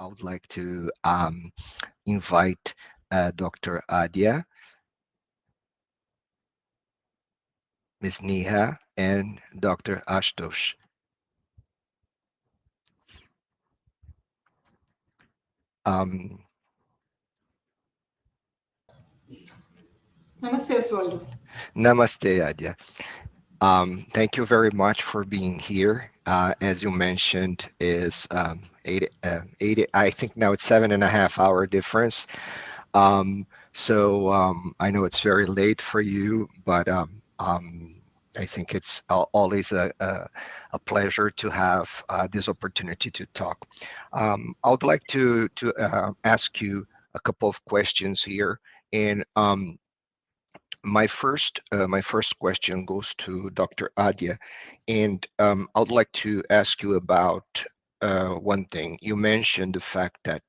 I would like to invite Dr. Adia, Ms. Neha, and Dr. Ashutosh. Um, Namaste, Oswaldo. Namaste, Adia. Thank you very much for being here. As you mentioned, is 80, I think now it's 7.5 hour difference. So I know it's very late for you, but I think it's always a pleasure to have this opportunity to talk. I would like to ask you a couple of questions here, and my first question goes to Dr. Adia, and I would like to ask you about one thing. You mentioned the fact that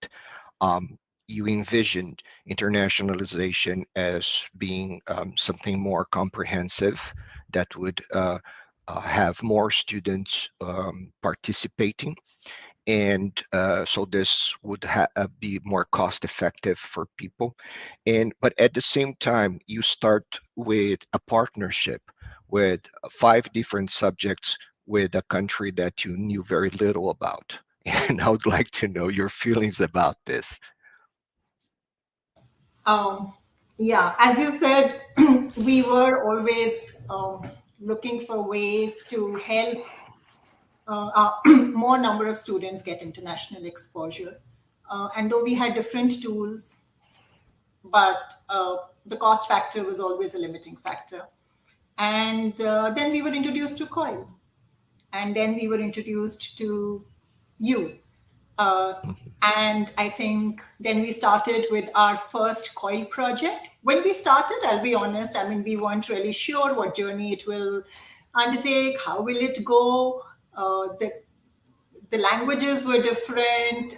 um, you envisioned internationalization as being something more comprehensive that would have more students participating, and so this would be more cost effective for people. And but at the same time, you start with a partnership with 5 different subjects with a country that you knew very little about. And I would like to know your feelings about this. Um, yeah, as you said, we were always looking for ways to help more number of students get international exposure. And though we had different tools, but the cost factor was always a limiting factor. And then we were introduced to COIL, and then we were introduced to you. Uh, and I think then we started with our first COIL project. When we started, I'll be honest, I mean, we weren't really sure what journey it will undertake, how will it go. The languages were different.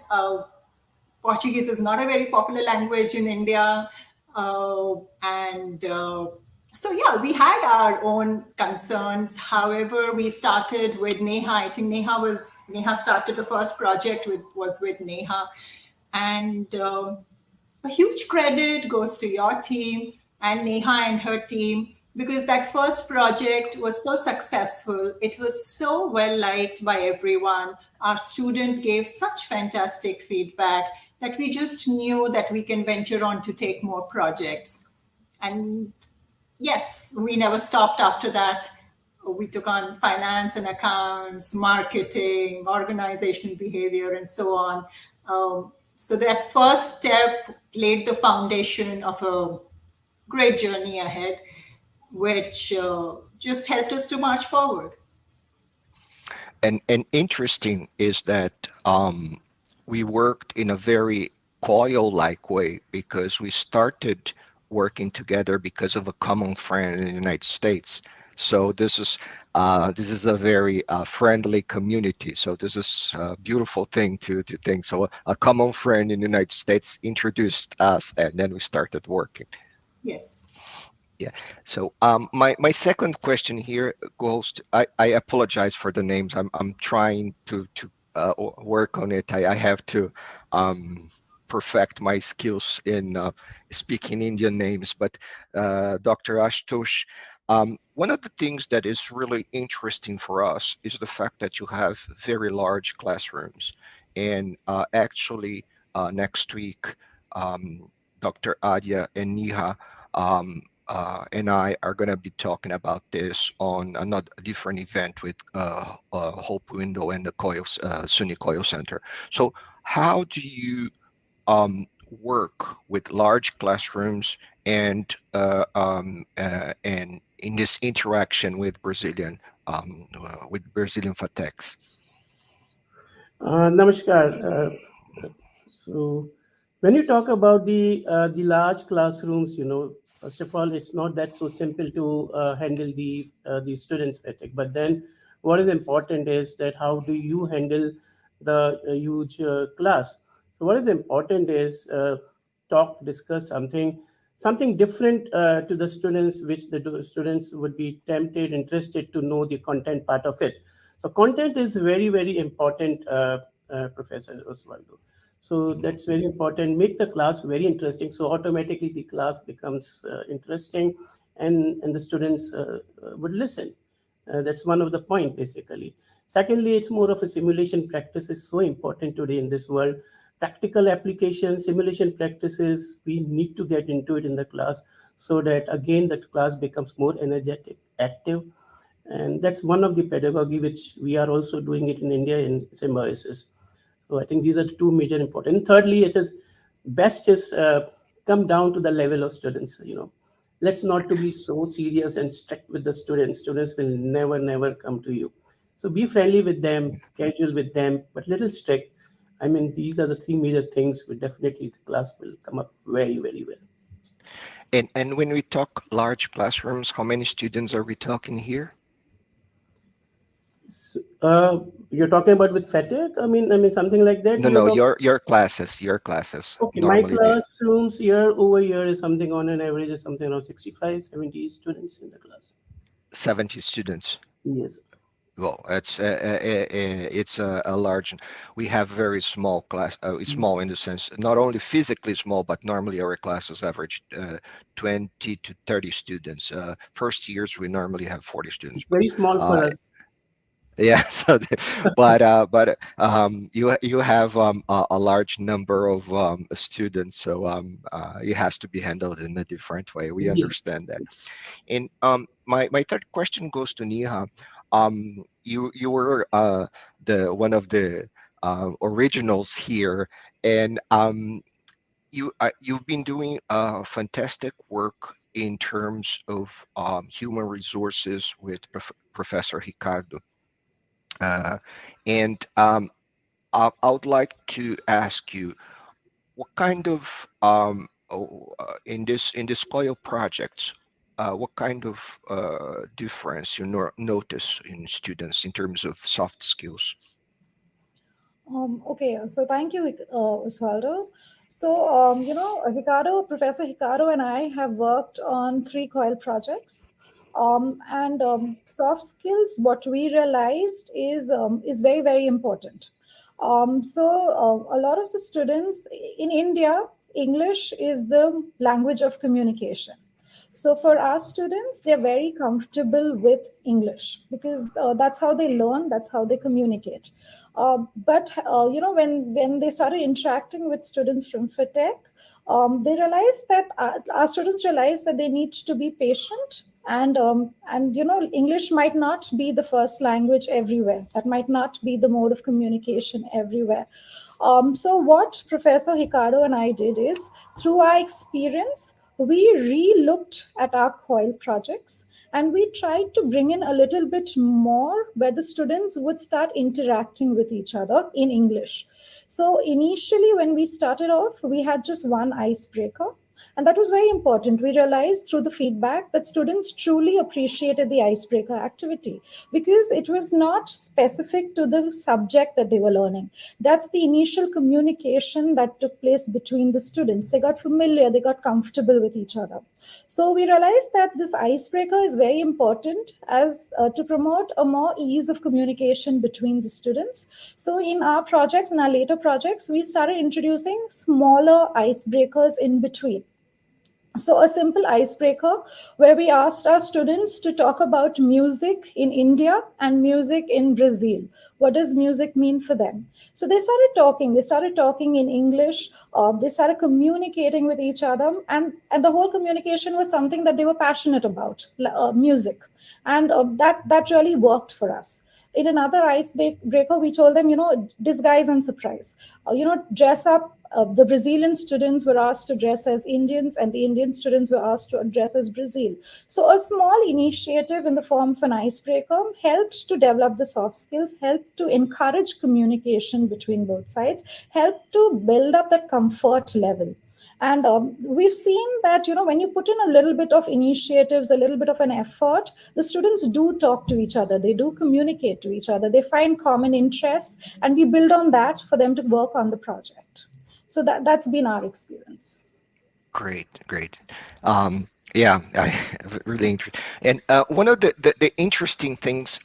Portuguese is not a very popular language in India. And So, yeah, we had our own concerns. However, we started with Neha. I think Neha started the first project was with Neha. And a huge credit goes to your team and Neha and her team, because that first project was so successful. It was so well liked by everyone. Our students gave such fantastic feedback that we just knew that we can venture on to take more projects. And yes, we never stopped after that. We took on finance and accounts, marketing, organizational behavior, and so on. So that first step laid the foundation of a great journey ahead, which just helped us to march forward. And interesting is that we worked in a very coil-like way because we started working together because of a common friend in the United States. So this is a very friendly community. So this is a beautiful thing to think. So a common friend in the United States introduced us, and then we started working. Yes. Yeah. So my second question here goes to, I apologize for the names. I'm trying to work on it. I have to perfect my skills in speaking Indian names. But Dr. Ashutosh, one of the things that is really interesting for us is the fact that you have very large classrooms. And actually, next week, Dr. Adia and Niha and I are going to be talking about this on another different event with Hope Window and the SUNY Coil Center. So, how do you work with large classrooms and in this interaction with Brazilian FATECs? Namaskar. So, when you talk about the large classrooms, first of all, it's not that so simple to handle the students' fatigue. But then, what is important is that how do you handle the huge class? So, what is important is discuss something different to the students, which the students would be tempted, interested to know the content part of it. So content is very, very important, Professor Osvaldo. So Mhm. that's very important. Make the class very interesting. So automatically the class becomes interesting, and the students would listen. That's one of the point basically. Secondly, it's more of a simulation practice is so important today in this world. Practical application, simulation practices, we need to get into it in the class so that again that class becomes more energetic, active, and that's one of the pedagogy which we are also doing it in India in symbiosis. So I think these are the two major important. And thirdly, it is best is come down to the level of students. Let's not to be so serious and strict with the students. Students will never come to you. So be friendly with them, casual with them, but little strict. I mean, these are the three major things. Which definitely the class will come up very well. And when we talk large classrooms, how many students are we talking here? So, you're talking about with FATEC? I mean something like that. No, You're no, talking. your classes. Okay, my Normally the classrooms year over year is something on an average is something around 65, 70 students in the class. 70 students. Yes. Well, it's a large. We have very small class, small in the sense not only physically small, but normally our classes average 20 to 30 students. First years we normally have 40 students, It's very small uh, for us. yeah. You have a large number of students, so it has to be handled in a different way. We Yes. understand that. Yes. And my third question goes to Neha. You were the one of the originals here, and you've been doing fantastic work in terms of human resources with Professor Ricardo. Uh, and I would like to ask you, what kind of in this COIL project, what kind of difference you notice in students in terms of soft skills? Okay, so thank you, Osvaldo. So, Professor Hikaru and I have worked on three COIL projects. And soft skills, what we realized is very, very important. A lot of the students in India, English is the language of communication. So for our students, they're very comfortable with English because that's how they learn, that's how they communicate. When they started interacting with students from FATEC, they realized that our students realized that they need to be patient, and English might not be the first language everywhere. That might not be the mode of communication everywhere. So what Professor Hikaru and I did is, through our experience, we re-looked at our COIL projects and we tried to bring in a little bit more where the students would start interacting with each other in English. So initially, when we started off, we had just one icebreaker. And that was very important. We realized through the feedback that students truly appreciated the icebreaker activity because it was not specific to the subject that they were learning. That's the initial communication that took place between the students. They got familiar, they got comfortable with each other. So we realized that this icebreaker is very important as to promote a more ease of communication between the students. So in our projects, in our later projects, we started introducing smaller icebreakers in between. So, a simple icebreaker where we asked our students to talk about music in India and music in Brazil. What does music mean for them? So, they started talking. They started talking in English. They started communicating with each other. And the whole communication was something that they were passionate about, music. And that really worked for us. In another icebreaker, we told them, disguise and surprise. Dress up. The Brazilian students were asked to dress as Indians, and the Indian students were asked to dress as Brazil. So, a small initiative in the form of an icebreaker helped to develop the soft skills, helped to encourage communication between both sides, helped to build up that comfort level. And we've seen that, when you put in a little bit of initiatives, a little bit of an effort, the students do talk to each other. They do communicate to each other. They find common interests, and we build on that for them to work on the project. So that's been our experience. Great, great. Yeah, I really interesting. And one of the interesting things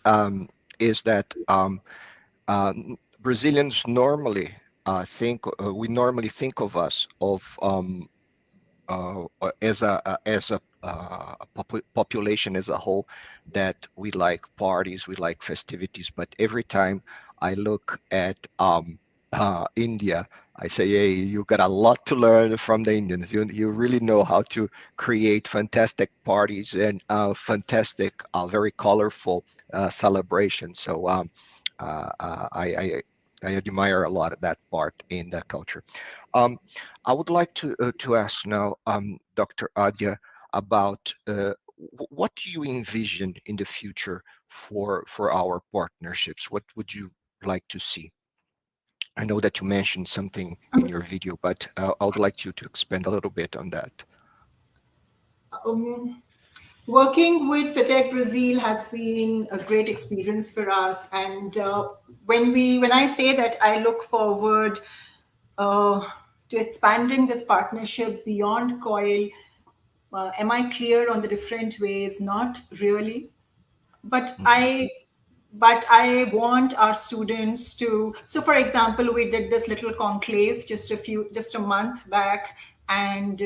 is that Brazilians normally we normally think of us as a population as a whole, that we like parties, we like festivities. But every time I look at India, I say, hey, you got a lot to learn from the Indians. You really know how to create fantastic parties and fantastic, very colorful celebrations. So I admire a lot of that part in the culture. Um, I would like to ask now, Dr. Adya, about what do you envision in the future for our partnerships? What would you like to see? I know that you mentioned something in your video, but I would like you to expand a little bit on that. Working with FATEC Brazil has been a great experience for us, and when I say that I look forward to expanding this partnership beyond COIL, am I clear on the different ways? Not really, but Mhm. I want our students to. So for example, we did this little conclave just a month back, and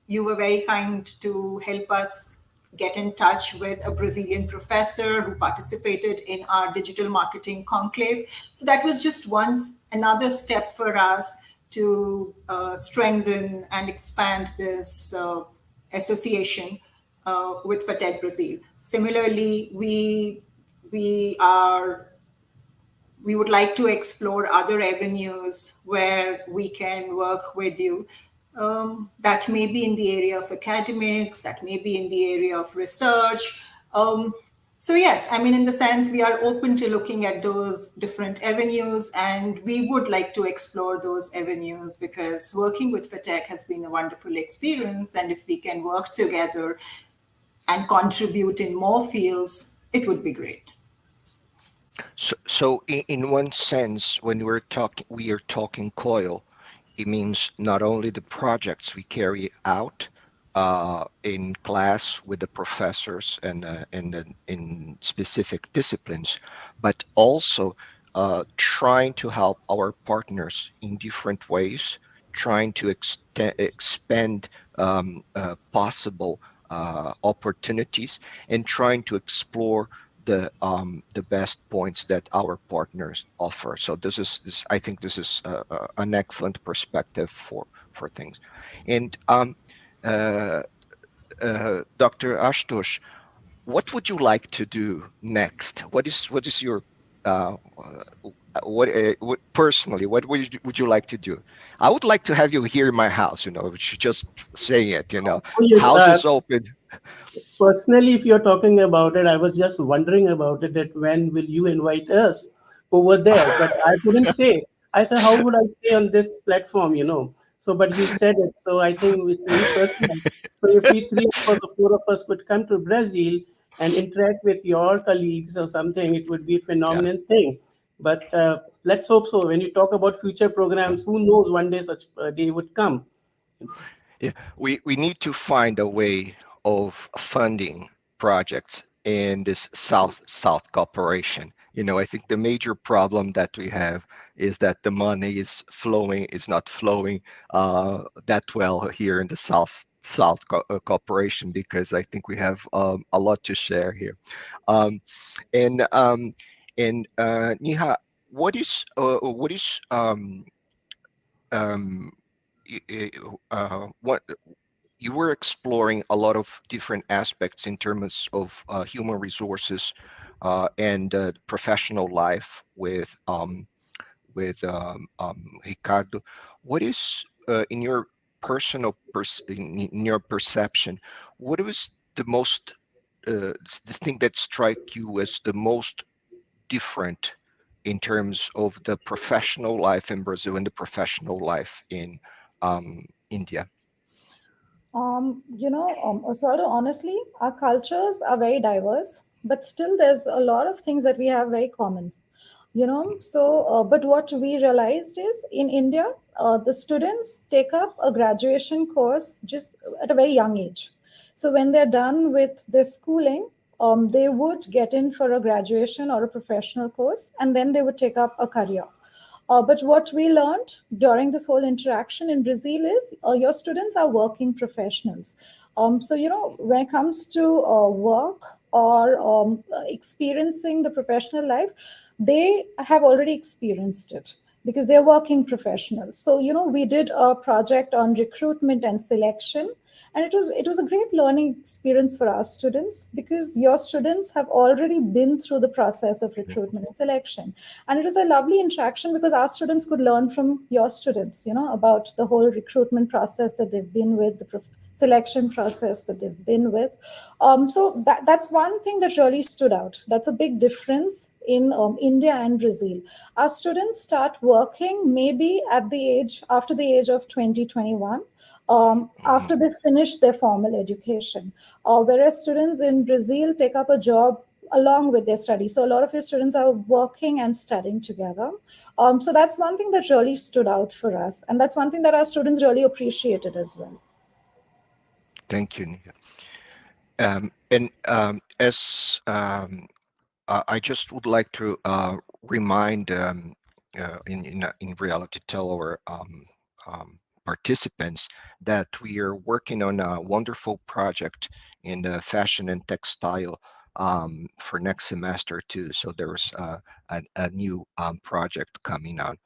you were very kind to help us get in touch with a Brazilian professor who participated in our digital marketing conclave. So that was just another step for us to strengthen and expand this association with FATEC Brazil. Similarly, we are we would like to explore other avenues where we can work with you. That may be in the area of academics, that may be in the area of research. So yes, I mean, in the sense, we are open to looking at those different avenues, and we would like to explore those avenues because working with FATEC has been a wonderful experience. And if we can work together and contribute in more fields, it would be great. So in one sense, when we are talking COIL, it means not only the projects we carry out in class with the professors and in specific disciplines, but also trying to help our partners in different ways, trying to expand possible opportunities, and trying to explore the best points that our partners offer. So I think this is an excellent perspective for things. And uh, Dr. Ashtosh, what would you like to do next? What is your what personally, what would you like to do? I would like to have you here in my house, just say it, Oh, yes. house is open. Personally, if you're talking about it, I was just wondering about it, that when will you invite us over there? But I couldn't say. I said, how would I say on this platform? So, but you said it. So I think it's very personal. So if we three of us or four of us could come to Brazil and interact with your colleagues or something, it would be a Yeah. phenomenal thing. But let's hope so. When you talk about future programs, who knows, one day such a day would come. Yeah, we need to find a way of funding projects in this South cooperation. I think the major problem that we have is that the money is not flowing that well here in the South cooperation, because I think we have a lot to share here. Um, and Niha, what is um, what you were exploring a lot of different aspects in terms of human resources and professional life with Ricardo. What is in your in your perception, what was the thing that strike you as the most different in terms of the professional life in Brazil and the professional life in India? So honestly, our cultures are very diverse, but still there's a lot of things that we have very common. But what we realized is in India, the students take up a graduation course just at a very young age. So when they're done with their schooling, they would get in for a graduation or a professional course, and then they would take up a career. But what we learned during this whole interaction in Brazil is your students are working professionals. So, when it comes to work or experiencing the professional life, they have already experienced it because they're working professionals. So, we did a project on recruitment and selection, and it was a great learning experience for our students because your students have already been through the process of recruitment and selection. And it was a lovely interaction because our students could learn from your students, about the whole recruitment process that they've been with, the selection process that they've been with. So that's one thing that really stood out. That's a big difference in India and Brazil. Our students start working maybe after the age of 2021, after they finish their formal education. Whereas students in Brazil take up a job along with their studies. So a lot of your students are working and studying together. So that's one thing that really stood out for us. And that's one thing that our students really appreciated as well. Thank you, Nia. As I just would like to remind in reality tell our participants that we are working on a wonderful project in the fashion and textile for next semester too. So there's a new project coming on.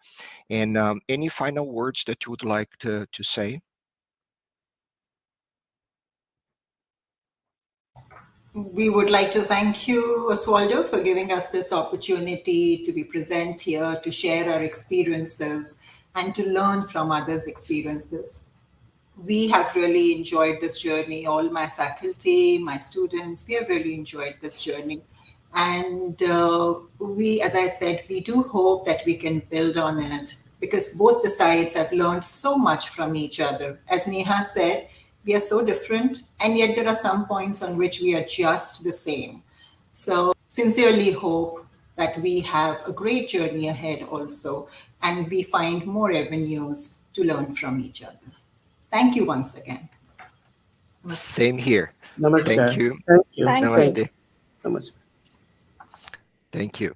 And any final words that you would like to say? We would like to thank you, Oswaldo, for giving us this opportunity to be present here, to share our experiences, and to learn from others' experiences. We have really enjoyed this journey. All my faculty, my students, we have really enjoyed this journey. And as I said, we do hope that we can build on it because both the sides have learned so much from each other. As Neha said, we are so different, and yet there are some points on which we are just the same. So, sincerely hope that we have a great journey ahead also, and we find more avenues to learn from each other. Thank you once again. Same here. Namaskar. Thank you. Thank you. Thank you. Namaste. Namaskar. Thank you.